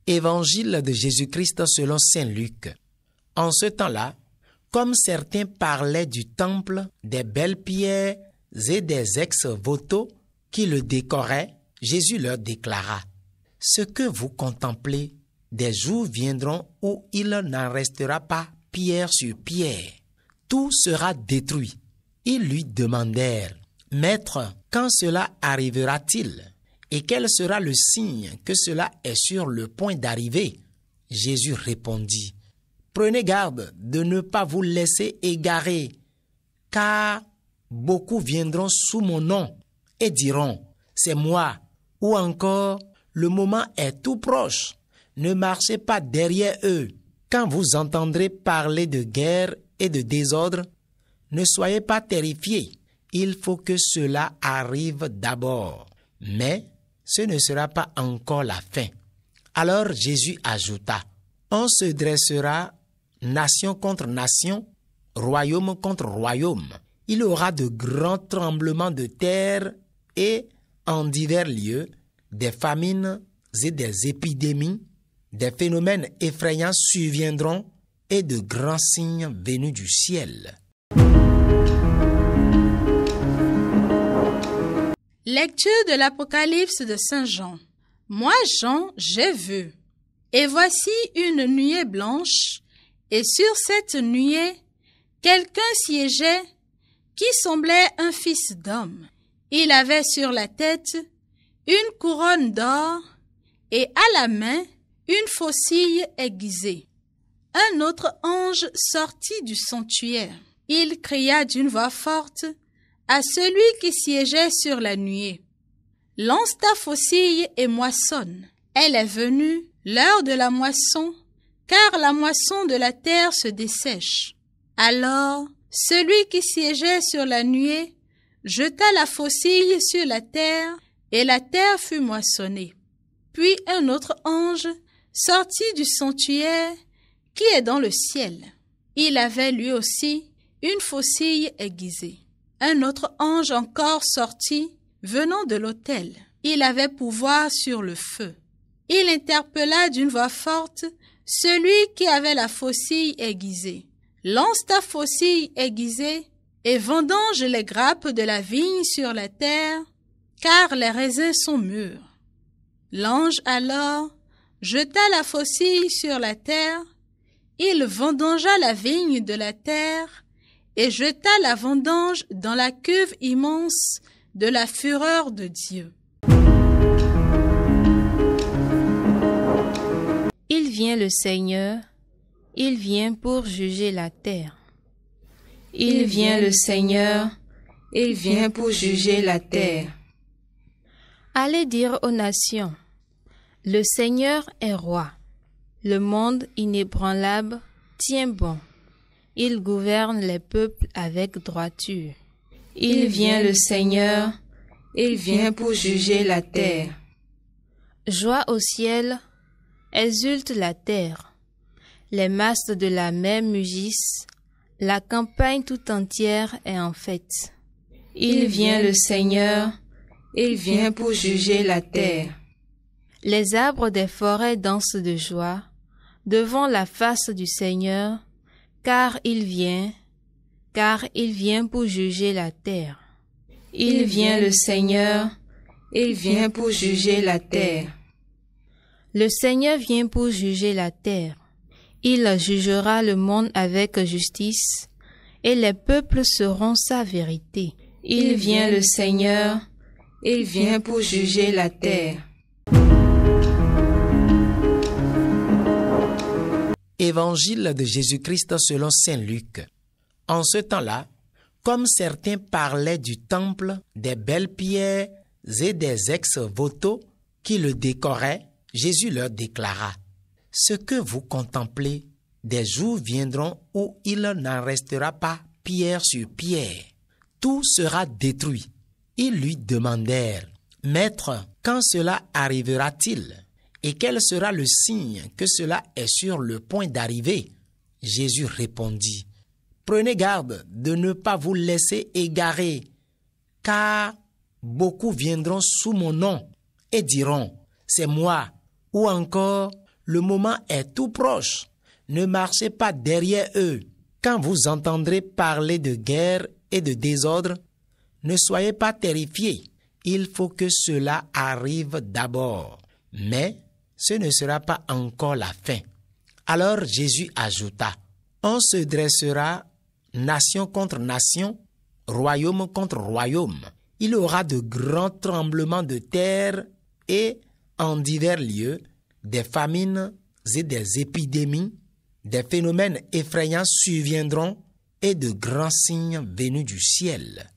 Évangile de Jésus-Christ selon saint Luc. En ce temps-là, comme certains parlaient du temple, des belles pierres et des ex-voto qui le décoraient, Jésus leur déclara: « Ce que vous contemplez, des jours viendront où il n'en restera pas pierre sur pierre. Tout sera détruit. » Ils lui demandèrent: « Maître, quand cela arrivera-t-il? Et quel sera le signe que cela est sur le point d'arriver? » Jésus répondit: « Prenez garde de ne pas vous laisser égarer, car beaucoup viendront sous mon nom et diront: c'est moi, ou encore: le moment est tout proche. Ne marchez pas derrière eux. Quand vous entendrez parler de guerre et de désordre, ne soyez pas terrifiés. Il faut que cela arrive d'abord. Mais ce ne sera pas encore la fin. » Alors Jésus ajouta: « On se dressera nation contre nation, royaume contre royaume. Il y aura de grands tremblements de terre et, en divers lieux, des famines et des épidémies, des phénomènes effrayants surviendront et de grands signes venus du ciel. » Lecture de l'Apocalypse de Saint Jean. Moi, Jean, j'ai vu. Et voici une nuée blanche, et sur cette nuée, quelqu'un siégeait qui semblait un fils d'homme. Il avait sur la tête une couronne d'or et à la main une faucille aiguisée. Un autre ange sortit du sanctuaire. Il cria d'une voix forte à celui qui siégeait sur la nuée: « Lance ta faucille et moissonne. Elle est venue, l'heure de la moisson, car la moisson de la terre se dessèche. » Alors, celui qui siégeait sur la nuée jeta la faucille sur la terre, et la terre fut moissonnée. Puis un autre ange sortit du sanctuaire qui est dans le ciel. Il avait lui aussi une faucille aiguisée. Un autre ange encore sortit, venant de l'autel. Il avait pouvoir sur le feu. Il interpella d'une voix forte celui qui avait la faucille aiguisée: « Lance ta faucille aiguisée et vendange les grappes de la vigne sur la terre, car les raisins sont mûrs. » L'ange alors jeta la faucille sur la terre. Il vendangea la vigne de la terre et jeta la vendange dans la cuve immense de la fureur de Dieu. Il vient le Seigneur, il vient pour juger la terre. Il vient le Seigneur, il vient pour juger la terre. Allez dire aux nations: le Seigneur est roi. Le monde inébranlable tient bon. Il gouverne les peuples avec droiture. Il vient le Seigneur, il vient pour juger la terre. Joie au ciel, exulte la terre. Les masses de la mer mugissent, la campagne tout entière est en fête. Il vient le Seigneur, il vient pour juger la terre. Les arbres des forêts dansent de joie devant la face du Seigneur, car il vient pour juger la terre. Il vient le Seigneur, il vient pour juger la terre. Le Seigneur vient pour juger la terre. Il jugera le monde avec justice, et les peuples seront sa vérité. Il vient le Seigneur, il vient pour juger la terre. Évangile de Jésus-Christ selon saint Luc. En ce temps-là, comme certains parlaient du temple, des belles pierres et des ex-voto qui le décoraient, Jésus leur déclara: « Ce que vous contemplez, des jours viendront où il n'en restera pas pierre sur pierre. Tout sera détruit. » Ils lui demandèrent: « Maître, quand cela arrivera-t-il? Et quel sera le signe que cela est sur le point d'arriver? » Jésus répondit: « Prenez garde de ne pas vous laisser égarer, car beaucoup viendront sous mon nom et diront: c'est moi, ou encore: Le moment est tout proche. Ne marchez pas derrière eux. Quand vous entendrez parler de guerre et de désordre, ne soyez pas terrifiés. Il faut que cela arrive d'abord. Mais ce ne sera pas encore la fin. Alors Jésus ajouta, on se dressera nation contre nation, royaume contre royaume. Il y aura de grands tremblements de terre et, en divers lieux, des famines et des épidémies, des phénomènes effrayants surviendront et de grands signes venus du ciel.